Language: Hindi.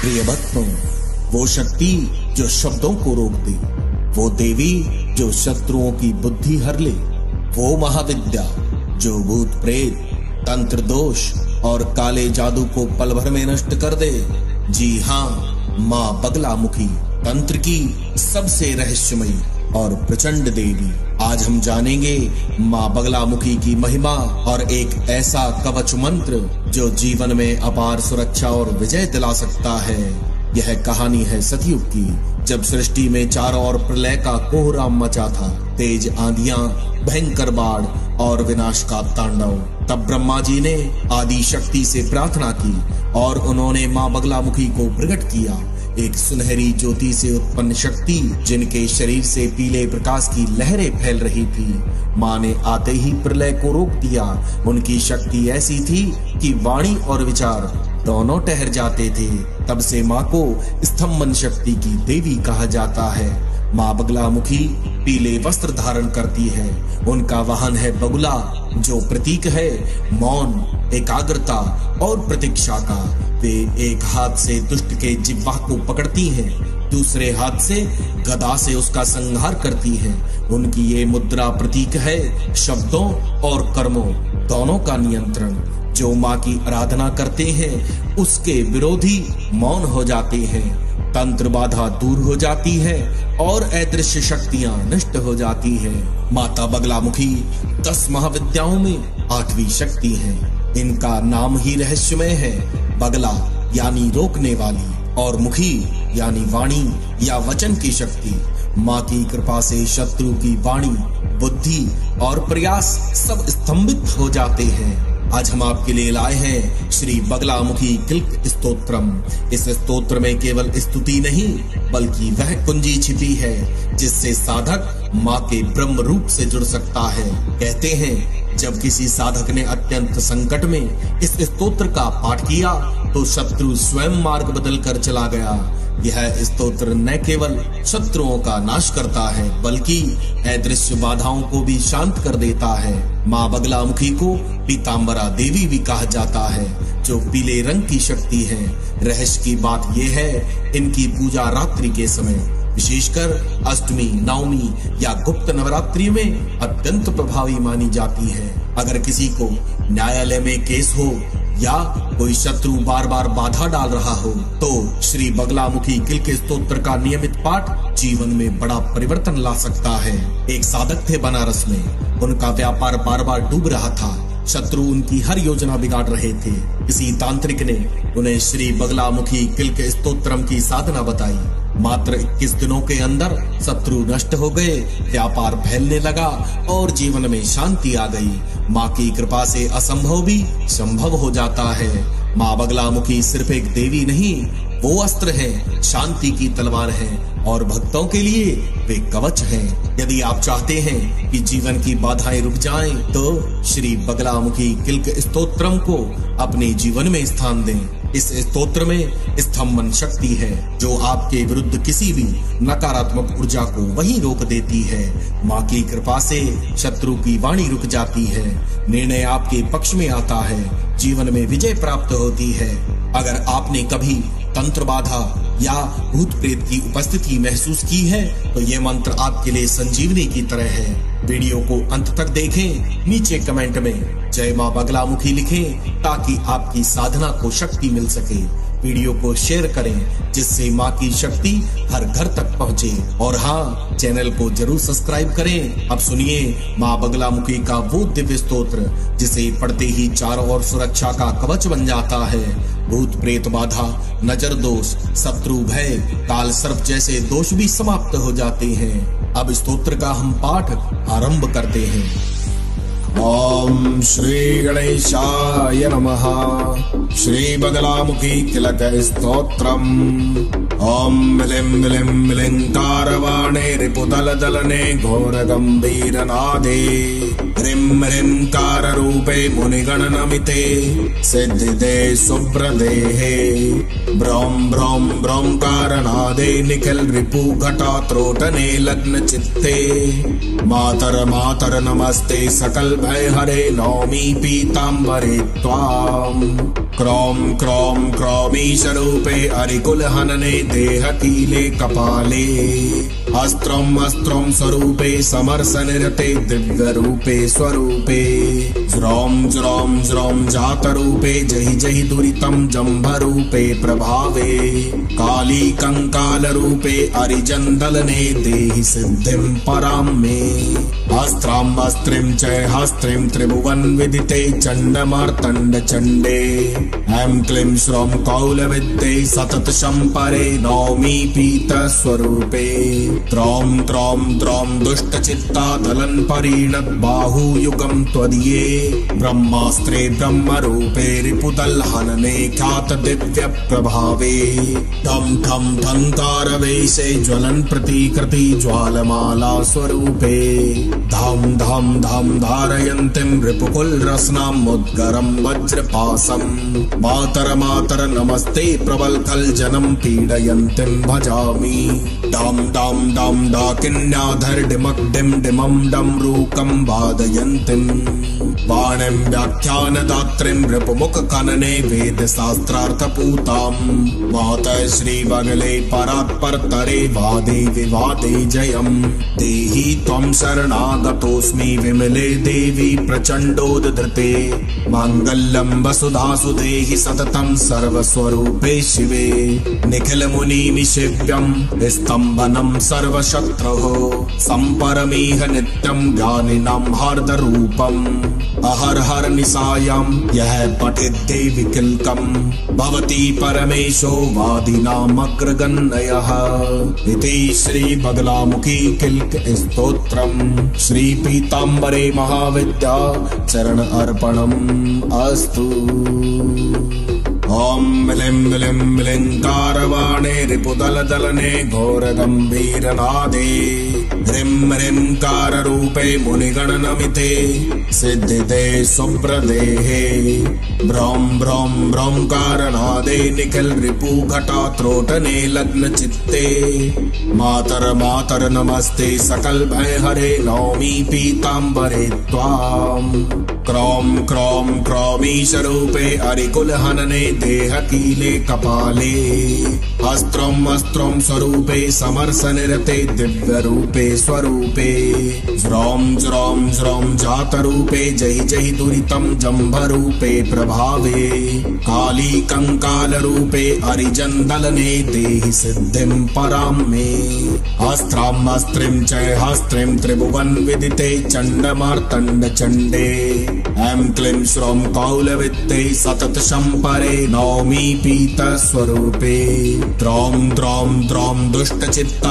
प्रिय भक्तों, वो शक्ति जो शब्दों को रोक दे, वो देवी जो शत्रुओं की बुद्धि हर ले, वो महाविद्या जो भूत प्रेत, तंत्र दोष और काले जादू को पल भर में नष्ट कर दे। जी हाँ, माँ बगलामुखी, तंत्र की सबसे रहस्यमयी और प्रचंड देवी। आज हम जानेंगे माँ बगलामुखी की महिमा और एक ऐसा कवच मंत्र जो जीवन में अपार सुरक्षा और विजय दिला सकता है। यह कहानी है सतयुग की, जब सृष्टि में चारों ओर प्रलय का कोहराम मचा था। तेज आंधियां, भयंकर बाढ़ और विनाश का तांडव। तब ब्रह्मा जी ने आदि शक्ति से प्रार्थना की और उन्होंने माँ बगलामुखी को प्रकट किया, एक सुनहरी ज्योति से उत्पन्न शक्ति जिनके शरीर से पीले प्रकाश की लहरें फैल रही थी। माँ ने आते ही प्रलय को रोक दिया। उनकी शक्ति ऐसी थी कि वाणी और विचार दोनों ठहर जाते थे। तब से माँ को स्तंभन शक्ति की देवी कहा जाता है। माँ बगलामुखी पीले वस्त्र धारण करती है। उनका वाहन है बगुला, जो प्रतीक है मौन, एकाग्रता और प्रतीक्षा का। वे एक हाथ से दुष्ट के जिह्वा को पकड़ती हैं, दूसरे हाथ से गदा से उसका संहार करती हैं। उनकी ये मुद्रा प्रतीक है शब्दों और कर्मों दोनों का नियंत्रण। जो माँ की आराधना करते हैं उसके विरोधी मौन हो जाते हैं, तंत्र बाधा दूर हो जाती है और अदृश्य शक्तियां नष्ट हो जाती हैं। माता बगलामुखी 10 महाविद्याओं में 8वीं शक्ति है। इनका नाम ही रहस्यमय है। बगला यानी रोकने वाली और मुखी यानी वाणी या वचन की शक्ति। माँ की कृपा से शत्रु की वाणी, बुद्धि और प्रयास सब स्तंभित हो जाते हैं। आज हम आपके लिए लाए हैं श्री बगलामुखी किल्क स्तोत्रम। इस स्तोत्र में केवल स्तुति नहीं बल्कि वह कुंजी छिपी है जिससे साधक माँ के ब्रह्म रूप से जुड़ सकता है। कहते हैं जब किसी साधक ने अत्यंत संकट में इस स्तोत्र का पाठ किया तो शत्रु स्वयं मार्ग बदल कर चला गया। यह स्तोत्र न केवल शत्रुओं का नाश करता है बल्कि अदृश्य बाधाओं को भी शांत कर देता है। माँ बगलामुखी को पीतांबरा देवी भी कहा जाता है, जो पीले रंग की शक्ति है। रहस्य की बात यह है, इनकी पूजा रात्रि के समय, विशेषकर अष्टमी, नवमी या गुप्त नवरात्रि में अत्यंत प्रभावी मानी जाती है। अगर किसी को न्यायालय में केस हो या कोई शत्रु बार बार बाधा डाल रहा हो तो श्री बगलामुखी किल्क स्तोत्र का नियमित पाठ जीवन में बड़ा परिवर्तन ला सकता है। एक साधक थे बनारस में, उनका व्यापार बार बार डूब रहा था। शत्रु उनकी हर योजना बिगाड़ रहे थे। किसी तांत्रिक ने उन्हें श्री बगलामुखी किल्क स्तोत्रम की साधना बताई। मात्र 21 दिनों के अंदर शत्रु नष्ट हो गए, व्यापार फैलने लगा और जीवन में शांति आ गई। माँ की कृपा से असंभव भी संभव हो जाता है। माँ बगलामुखी सिर्फ एक देवी नहीं, वो अस्त्र है, शांति की तलवार है और भक्तों के लिए वे कवच हैं। यदि आप चाहते हैं कि जीवन की बाधाएं रुक जाएं, तो श्री बगलामुखी किल्क स्तोत्रम को अपने जीवन में स्थान दें। इस स्तोत्र में स्तंभन शक्ति है जो आपके विरुद्ध किसी भी नकारात्मक ऊर्जा को वहीं रोक देती है। माँ की कृपा से शत्रु की वाणी रुक जाती है, निर्णय आपके पक्ष में आता है, जीवन में विजय प्राप्त होती है। अगर आपने कभी तंत्र बाधा या भूत प्रेत की उपस्थिति महसूस की है तो ये मंत्र आपके लिए संजीवनी की तरह है। वीडियो को अंत तक देखें, नीचे कमेंट में जय माँ बगलामुखी लिखें ताकि आपकी साधना को शक्ति मिल सके। वीडियो को शेयर करें जिससे माँ की शक्ति हर घर तक पहुँचे। और हाँ, चैनल को जरूर सब्सक्राइब करें। अब सुनिए माँ बगलामुखी का वो दिव्य स्तोत्र जिसे पढ़ते ही चारों ओर सुरक्षा का कवच बन जाता है। भूत प्रेत बाधा, नजर दोष, शत्रु भय, काल सर्प जैसे दोष भी समाप्त हो जाते हैं। अब स्तोत्र का हम पाठ आरंभ करते हैं। ओम श्री गणेशाय नमः। श्री बगलामुखी किल्क स्तोत्रम। ओम मिलिं मिलिं मिलिंकारवाणे रिपुदलदलने घोर गंभीर नादे। ह्रीं ह्रीं कार रूपे मुनिगण नमिते सिद्धिदे शुभ्रदेहे। ब्रौं ब्रौं ब्रौंकार नादे निखिल रिपु घटा त्रोटने लग्न चित्ते। मातर मातर नमस्ते सकल भय हरे नौमी पीतांबरे त्वाम। क्रौं क्रौं क्रौमीशरूपे अरिकुलहनने देहकीले कपाले अस्त्रं अस्त्रं स्वरूपे समरसनिरते दिव्यरूपे स्वरूपे ज्रौं ज्रौं ज्रौं जातरूपे जहि जहि दुरितं जम्भरूपे प्रभावे काली कंकालरूपे अरिजन्दलने देहि सिद्धिं परां मे अस्त्रां अस्त्रिं च हस्त्रिं त्रिभुवन विदिते चण्डमार्तण्ड चण्डे ऐं क्लीं श्रौं कौलविद्ये सतत शम्परे नौमि पीत स्वरूपे त्रौं त्रौं त्रौं दुष्टचित्ता दलन परिणत बाहुयुगं त्वदीये ब्रह्मास्त्रे ब्रह्मरूपे रिपुदलहनने ख्यात दिव्य प्रभावे ठं ठं ठंकारवेशे ज्वलन प्रतीकृति ज्वालमाला स्वरूपे धाम धाम धाम धारयन्तीं रिपुकुल रसनां मुद्गरं वज्रपासं मातर मातर नमस्ते प्रबलखल जनं पीडयन्तीं भजामि डाम डाम डाम डाकिन्याधर डिमक डिम डिमं डमरूकं वादयन्तीं वाणीं व्याख्यानदात्रीं रिपुमुख कनने वेद शास्त्रार्थपूतां मातः श्रीबगले परात्परतरे वादे विवादे जयं देहि त्वं शरणागतोऽस्मि विमले देवी प्रचण्डोद्धृते माङ्गल्यं वसुधासु देहि सततं सर्वस्वरूपे शिवे निखिलमुनिमिषिव्यं स्तम्भनं सर्वशत्रुः सम्परमेह नित्यं ज्ञानिनां हार्दरूपम् अहर हर निशायां यह पठित देवी किल्कं भवति परमेशो वादिनामग्रगण्यः इति श्री बगलामुखी किल्क स्तोत्रम् श्री पीताम्बरे महाविद्या चरण अर्पणम् अस्तु। ओम मिलिं मिलिं मिलिंकारवाणे रिपुदलदलने घोरगम्भीरनादे ह्रीं ह्रीं काररूपे मुनिगणनमिते सिद्धिदे शुभ्रदेहे ब्रौं ब्रौं ब्रौंकारनादे निखिल रिपुघटात्रोटने लग्न चित्ते मातर मातर नमस्ते सकल भय हरे नौमि पीताम्बरे त्वाम् क्रौं क्रौं क्रौमीशरूपे अरिकुलहनने देहकीले कपाले अस्त्रं अस्त्रं स्वरूपे समरसनिरते दिव्यरूपे स्वरूपे ज्रौं ज्रौं ज्रौं जातरूपे जहि जहि दुरितं जम्भरूपे प्रभावे काली कंकालरूपे अरिजन्दलने देहि सिद्धिं परां मे अस्त्रां अस्त्रिं च हस्त्रिं त्रिभुवन विदिते चण्डमार्तण्ड चण्डे ऐं क्लीं श्रौं कौलविद्ये सतत शम्परे नौमि पीत स्वरूपे त्रौं त्रौं त्रौं दुष्टचित्ता